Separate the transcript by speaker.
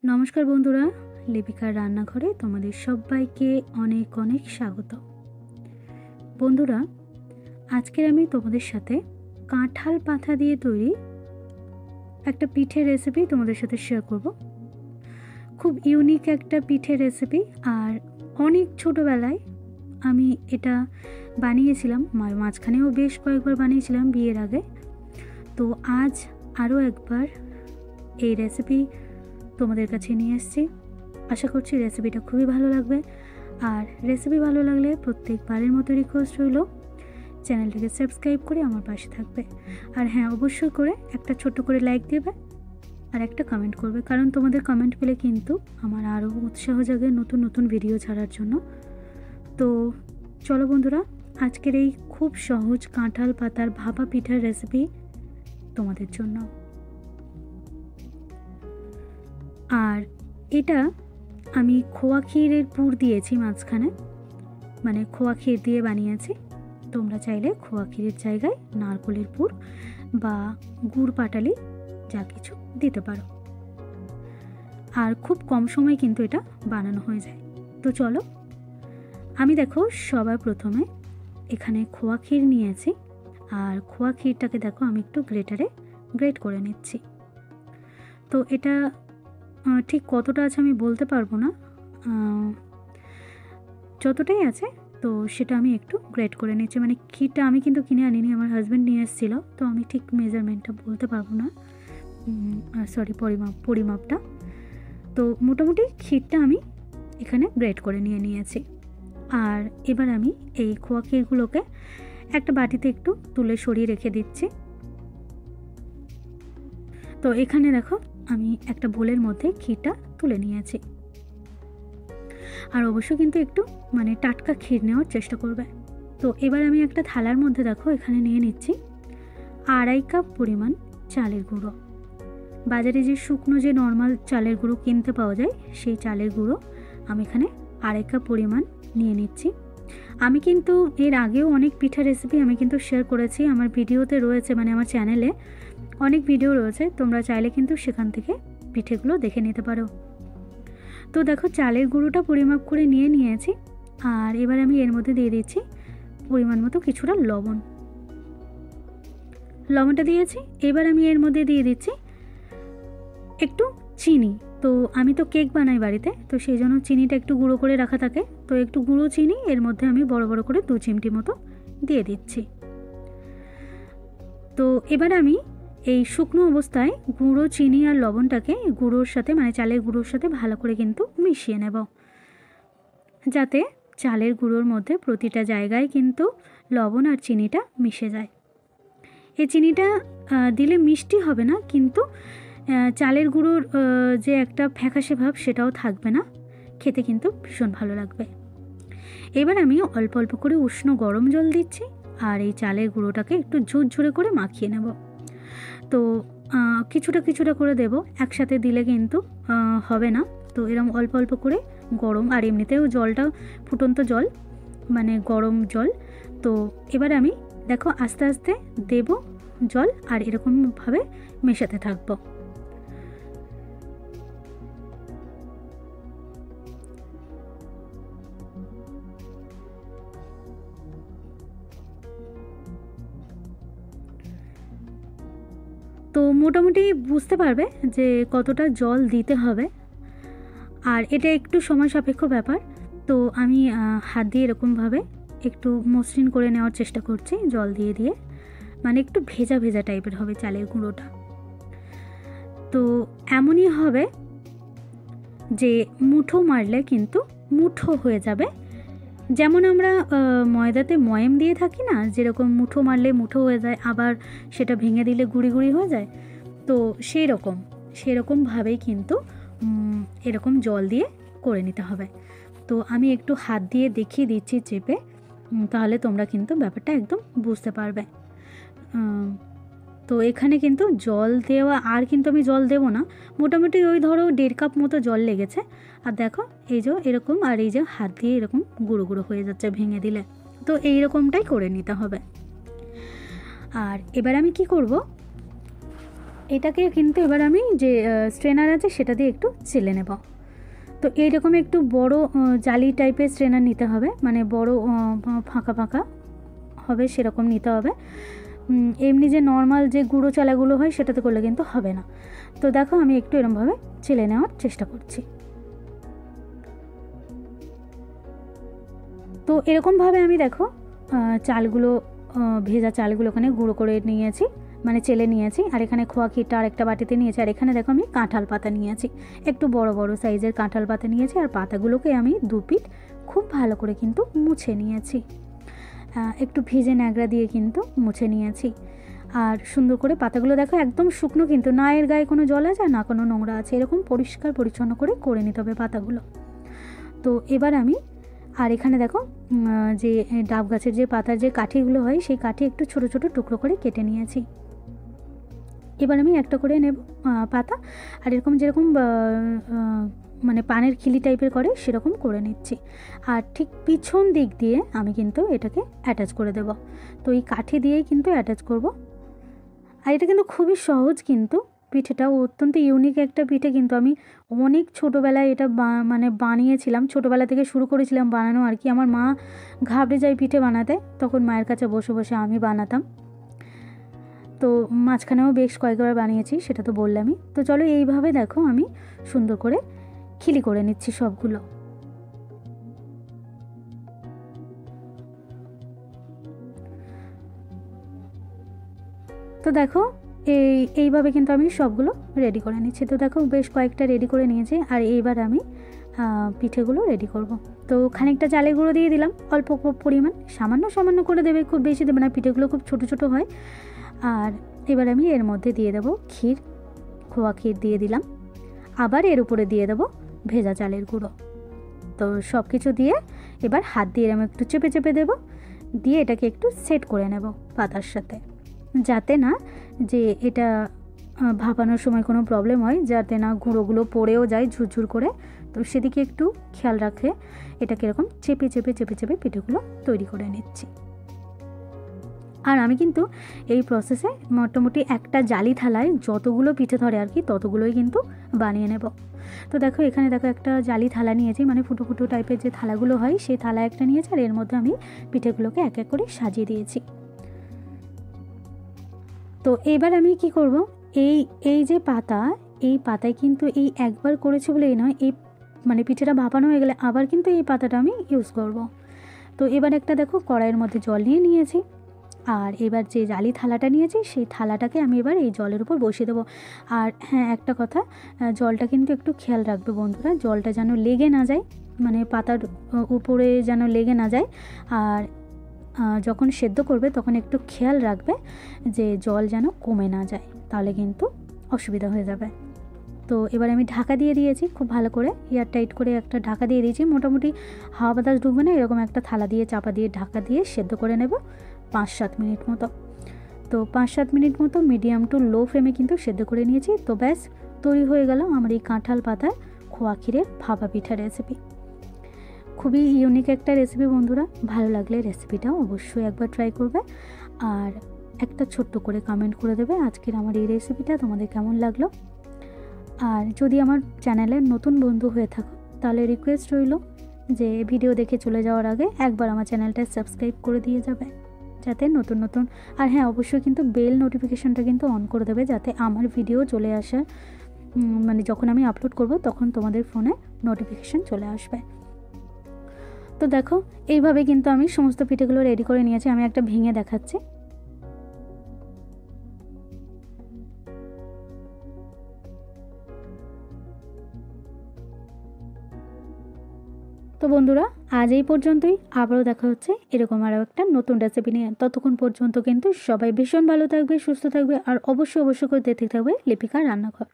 Speaker 1: নমস্কার বন্ধুরা, লিপিকার রান্নাঘরে তোমাদের সবাইকে অনেক অনেক স্বাগত। বন্ধুরা, আজকের আমি তোমাদের সাথে কাঁঠাল পাতা দিয়ে তৈরি একটা পিঠের রেসিপি তোমাদের সাথে শেয়ার করব। খুব ইউনিক একটা পিঠের রেসিপি, আর অনেক ছোটোবেলায় আমি এটা বানিয়েছিলাম, মাঝখানেও বেশ কয়েকবার বানিয়েছিলাম বিয়ের আগে। তো আজ আরও একবার এই রেসিপি তোমাদের কাছে নিয়ে এসেছি। আশা করছি রেসিপিটা খুবই ভালো লাগবে। আর রেসিপি ভালো লাগলে প্রত্যেকবারের মতো রিকোয়েস্ট রইল, চ্যানেলটাকে সাবস্ক্রাইব করে আমার পাশে থাকবে। আর হ্যাঁ, অবশ্যই করে একটা ছোট্ট করে লাইক দেবে আর একটা কমেন্ট করবে, কারণ তোমাদের কমেন্ট পেলে কিন্তু আমার আরও উৎসাহ জাগে নতুন নতুন ভিডিও ছাড়ার জন্য। তো চলো বন্ধুরা, আজকের এই খুব সহজ কাঁঠাল পাতার ভাপা পিঠার রেসিপি তোমাদের জন্য। আর এটা আমি খোয়া ক্ষীরের পুর দিয়েছি মাঝখানে, মানে খোয়া ক্ষীর দিয়ে বানিয়েছি। তোমরা চাইলে খোয়া ক্ষীরের জায়গায় নারকেলের পুর বা গুড় পাটালি যা কিছু দিতে পারো। আর খুব কম সময় কিন্তু এটা বানানো হয়ে যায়। তো চলো, আমি দেখো সবার প্রথমে এখানে খোয়া ক্ষীর নিয়েছি। আর খোয়া ক্ষীরটাকে দেখো আমি একটু গ্রেটারে গ্রেট করে নিচ্ছি। তো এটা ঠিক কতটা আছে আমি বলতে পারবো না, যতটাই আছে তো সেটা আমি একটু গ্রেট করে নিচ্ছি। মানে ক্ষীরটা আমি কিন্তু কিনে আনিনি, আমার হাজব্যান্ড নিয়ে এসেছিল, তো আমি ঠিক মেজারমেন্টটা বলতে পারবো না, পরিমাপটা। তো মোটামুটি ক্ষীরটা আমি এখানে গ্রেট করে নিয়েছি। আর এবার আমি এই খোয়া ক্ষীরগুলোকে একটা বাটিতে একটু তুলে সরিয়ে রেখে দিচ্ছি। তো এখানে দেখো আমি একটা বোলের মধ্যে ক্ষীরটা তুলে নিয়েছি। আর অবশ্যই কিন্তু একটু মানে টাটকা ক্ষীর নেওয়ার চেষ্টা করবে। তো এবার আমি একটা থালার মধ্যে দেখো এখানে নিয়ে নিচ্ছি 2.5 কাপ পরিমাণ চালের গুঁড়ো। বাজারে যে শুকনো যে নর্মাল চালের গুঁড়ো কিনতে পাওয়া যায়, সেই চালের গুঁড়ো আমি এখানে 2.5 কাপ পরিমাণ নিয়ে নিচ্ছি। আমি কিন্তু এর আগেও অনেক পিঠা রেসিপি আমি কিন্তু শেয়ার করেছি, আমার ভিডিওতে রয়েছে, মানে আমার চ্যানেলে অনেক ভিডিও রয়েছে, তোমরা চাইলে কিন্তু সেখান থেকে পিঠেগুলো দেখে নিতে পারো। তো দেখো চালের গুঁড়োটা পরিমাপ করে নিয়েছি। আর এবার আমি এর মধ্যে দিয়ে দিচ্ছি পরিমাণ মতো কিছুটা লবণটা দিয়েছি। এবার আমি এর মধ্যে দিয়ে দিচ্ছি একটু চিনি। তো আমি তো কেক বানাই বাড়িতে, তো সেই জন্য চিনিটা একটু গুঁড়ো করে রাখা থাকে, তো একটু গুঁড়ো চিনি এর মধ্যে আমি বড় বড় করে 2 চিমটি মতো দিয়ে দিচ্ছি। তো এবার আমি এই শুকনো অবস্থায় গুঁড়ো চিনি আর লবণটাকে গুঁড়োর সাথে, মানে চালের গুঁড়োর সাথে ভালো করে কিন্তু মিশিয়ে নেব, যাতে চালের গুঁড়োর মধ্যে প্রতিটা জায়গায় কিন্তু লবণ আর চিনিটা মিশে যায়। এই চিনিটা দিলে মিষ্টি হবে না, কিন্তু চালের গুঁড়োর যে একটা ফ্যাকাশে ভাব সেটাও থাকবে না, খেতে কিন্তু ভীষণ ভালো লাগবে। এবার আমি অল্প অল্প করে উষ্ণ গরম জল দিচ্ছি, আর এই চালের গুঁড়োটাকে একটু ঝুরঝুরে করে মাখিয়ে নেব। তো কিছুটা কিছুটা করে দেব, একসাথে দিলে কিন্তু হবে না। তো এরকম অল্প অল্প করে গরম, আর এমনিতেও জলটা ফুটন্ত জল, মানে গরম জল। তো এবার আমি দেখো আস্তে আস্তে দেব জল, আর এরকমভাবে মেশাতে থাকবো। তো মোটামুটি বুঝতে পারবে যে কতটা জল দিতে হবে, আর এটা একটু সময় সাপেক্ষ ব্যাপার। তো আমি হাত দিয়ে এরকমভাবে একটু মসৃণ করে নেওয়ার চেষ্টা করছি জল দিয়ে দিয়ে, মানে একটু ভেজা ভেজা টাইপের হবে চালের গুঁড়োটা। তো এমনই হবে যে মুঠো মারলে কিন্তু মুঠো হয়ে যাবে, যেমন আমরা ময়দাতে ময়াম দিয়ে থাকি না, যেরকম মুঠো মারলে মুঠো হয়ে যায়, আবার সেটা ভেঙে দিলে গুঁড়ি গুঁড়ি হয়ে যায়। তো সেরকমভাবেই কিন্তু এরকম জল দিয়ে করে নিতে হবে। তো আমি একটু হাত দিয়ে দেখিয়ে দিচ্ছি চেপে, তাহলে তোমরা কিন্তু ব্যাপারটা একদম বুঝতে পারবে। তো এখানে কিন্তু জল দেওয়া, আর কিন্তু আমি জল দেব না, মোটামুটি ওই ধরো 1.5 কাপ মতো জল লেগেছে। আর দেখো এই যে এরকম, আর এই যে হাত দিয়ে এরকম গুঁড়ো গুঁড়ো হয়ে যাচ্ছে ভেঙে দিলে। তো এই রকমটাই করে নিতে হবে। আর এবার আমি কি করব, এটাকে কিন্তু এবার আমি যে স্ট্রেনার আছে সেটা দিয়ে একটু চেলে নেব। তো এইরকম একটু বড় জালি টাইপের স্ট্রেনার নিতে হবে, মানে বড় ফাঁকা ফাঁকা হবে সেরকম নিতে হবে। এমনি যে নর্মাল যে গুঁড়ো চালাগুলো হয় সেটাতে করলে কিন্তু হবে না। তো দেখো আমি একটু এরকমভাবে চেলে নেওয়ার চেষ্টা করছি। তো এরকমভাবে আমি দেখো চালগুলো ভেজা চালগুলো ওখানে গুঁড়ো করে নিয়েছি, মানে চেলে নিয়েছি। আর এখানে খোয়া ক্ষীরটা আর একটা বাটিতে নিয়েছি। আর এখানে দেখো আমি কাঁঠাল পাতা নিয়েছি, একটু বড় বড় সাইজের কাঁঠাল পাতা নিয়েছি। আর পাতাগুলোকে আমি দুপিঠ খুব ভালো করে কিন্তু মুছে নিয়েছি, একটু ভিজে ন্যাকড়া দিয়ে কিন্তু মুছে নিয়েছি। আর সুন্দর করে পাতাগুলো দেখো একদম শুকনো, কিন্তু না এর গায়ে কোনো জল আছে না কোনো নোংরা আছে, এরকম পরিষ্কার পরিচ্ছন্ন করে নিতে হবে পাতাগুলো। তো এবার আমি আর এখানে দেখো যে ডাব গাছের যে পাতার যে কাঠিগুলো হয় সেই কাঠি একটু ছোট ছোট টুকরো করে কেটে নিয়েছি। এবার আমি একটা করে নেব পাতা, আর এরকম যেরকম মানে পানের খিলি টাইপের করে সেরকম করে নিচ্ছি। আর ঠিক পিছন দিক দিয়ে আমি কিন্তু এটাকে অ্যাটাচ করে দেব। তো এই কাঠি দিয়েই কিন্তু অ্যাটাচ করব। আর এটা কিন্তু খুবই সহজ, কিন্তু পিঠেটাও অত্যন্ত ইউনিক একটা পিঠে। কিন্তু আমি অনেক ছোটোবেলায় এটা মানে বানিয়েছিলাম, ছোটোবেলা থেকে শুরু করেছিলাম বানানো আর কি। আমার মা ঘাবড়ে যায় পিঠে বানাতে, তখন মায়ের কাছে বসে বসে আমি বানাতাম। তো মাঝখানেও বেশ কয়েকবার বানিয়েছি, সেটা তো বললামই। তো চলো এইভাবে দেখো আমি সুন্দর করে খিলি করে নিচ্ছি সবগুলো। তো দেখো এইভাবে কিন্তু আমি সবগুলো রেডি করে নিচ্ছি। তো দেখো বেশ কয়েকটা রেডি করে নিয়েছি। আর এইবার আমি পিঠেগুলো রেডি করব। তো খানিকটা চালের গুঁড়ো দিয়ে দিলাম, অল্প পরিমাণ, সামান্য সামান্য করে দেবে, খুব বেশি দেবে না, পিঠেগুলো খুব ছোট ছোট হয়। আর এবার আমি এর মধ্যে দিয়ে দেবো ক্ষীর, খোয়া ক্ষীর দিয়ে দিলাম। আবার এর উপরে দিয়ে দেবো ভেজা চালের গুঁড়ো। তো সব কিছু দিয়ে এবার হাত দিয়ে আমি একটু চেপে চেপে দেবো, দিয়ে এটাকে একটু সেট করে নেব পাতার সাথে, যাতে না যে এটা ভাপানোর সময় কোনো প্রবলেম হয়, যাতে না গুঁড়োগুলো পড়েও যায় ঝুরঝুর করে। তো সেদিকে একটু খেয়াল রাখে এটাকে এরকম চেপে চেপে চেপে চেপে পিঠেগুলো তৈরি করে নিচ্ছি। আর আমি কিন্তু এই প্রসেসে মোটামুটি একটা জালি থালায় যতগুলো পিঠে ধরে আর কি ততগুলোই কিন্তু বানিয়ে নেব। তো দেখো এখানে দেখো একটা জালি থালা নিয়েছি, মানে ফুটো ফুটো টাইপের যে থালাগুলো হয় সেই থালা একটা নিয়েছি। আর এর মধ্যে আমি পিঠেগুলোকে এক এক করে সাজিয়ে দিয়েছি। তো এবার আমি কি করব, এই যে পাতা, এই পাতায় কিন্তু এই একবার করেছি বলেই নয়, এই মানে পিঠেটা ভাপানো হয়ে গেলে আবার কিন্তু এই পাতাটা আমি ইউজ করব। তো এবার একটা দেখো কড়াইয়ের মধ্যে জল নিয়ে নিয়েছি। আর এবার যে জালি থালাটা নিয়েছি সেই থালাটাকে আমি এবার এই জলের উপর বসিয়ে দেবো। আর হ্যাঁ, একটা কথা, জলটা কিন্তু একটু খেয়াল রাখবে বন্ধুরা, জলটা যেন লেগে না যায়, মানে পাতার উপরে যেন লেগে না যায়। আর যখন সেদ্ধ করবে তখন একটু খেয়াল রাখবে যে জল যেন কমে না যায়, তাহলে কিন্তু অসুবিধা হয়ে যাবে। তো এবার আমি ঢাকা দিয়ে দিয়েছি খুব ভালো করে, এয়ার টাইট করে একটা ঢাকা দিয়ে দিয়েছি। মোটামুটি হাওয়া বাতাস ঢুকবে না, এরকম একটা থালা দিয়ে চাপা দিয়ে ঢাকা দিয়ে সেদ্ধ করে নেব 5-7 মিনিট মতো। তো 5-7 মিনিট মতো মিডিয়াম টু লো ফ্লেমে কিন্তু সেদ্ধ করে নিয়েছি। তো ব্যাস তৈরি হয়ে গেল আমার এই কাঁঠাল পাতার খোয়া ক্ষীরের ভাপা পিঠা রেসিপি। খুবই ইউনিক একটা রেসিপি বন্ধুরা, ভালো লাগলে রেসিপিটাও অবশ্যই একবার ট্রাই করবে। আর একটা ছোট্ট করে কমেন্ট করে দেবে আজকের আমার এই রেসিপিটা তোমাদের কেমন লাগলো। আর যদি আমার চ্যানেলের নতুন বন্ধু হয়ে থাকো তাহলে রিকোয়েস্ট রইল যে ভিডিও দেখে চলে যাওয়ার আগে একবার আমার চ্যানেলটা সাবস্ক্রাইব করে দিয়ে যাবে, যাতে নতুন নতুন, আর হ্যাঁ অবশ্যই কিন্তু বেল নোটিফিকেশানটা কিন্তু অন করে দেবে, যাতে আমার ভিডিও চলে আসার মানে যখন আমি আপলোড করব তখন তোমাদের ফোনে নোটিফিকেশান চলে আসবে। তো দেখো এইভাবে কিন্তু আমি সমস্ত পিঠেগুলো রেডি করে নিয়েছি। আমি একটা ভেঙে দেখাচ্ছি। তো বন্ধুরা আজ এই পর্যন্তই, আবারও দেখা হচ্ছে এরকম আরও একটা নতুন রেসিপি নিয়ে। ততক্ষণ পর্যন্ত কিন্তু সবাই ভীষণ ভালো থাকবে, সুস্থ থাকবে, আর অবশ্যই করে দেখতে থাকবে লিপিকা রান্নাঘর।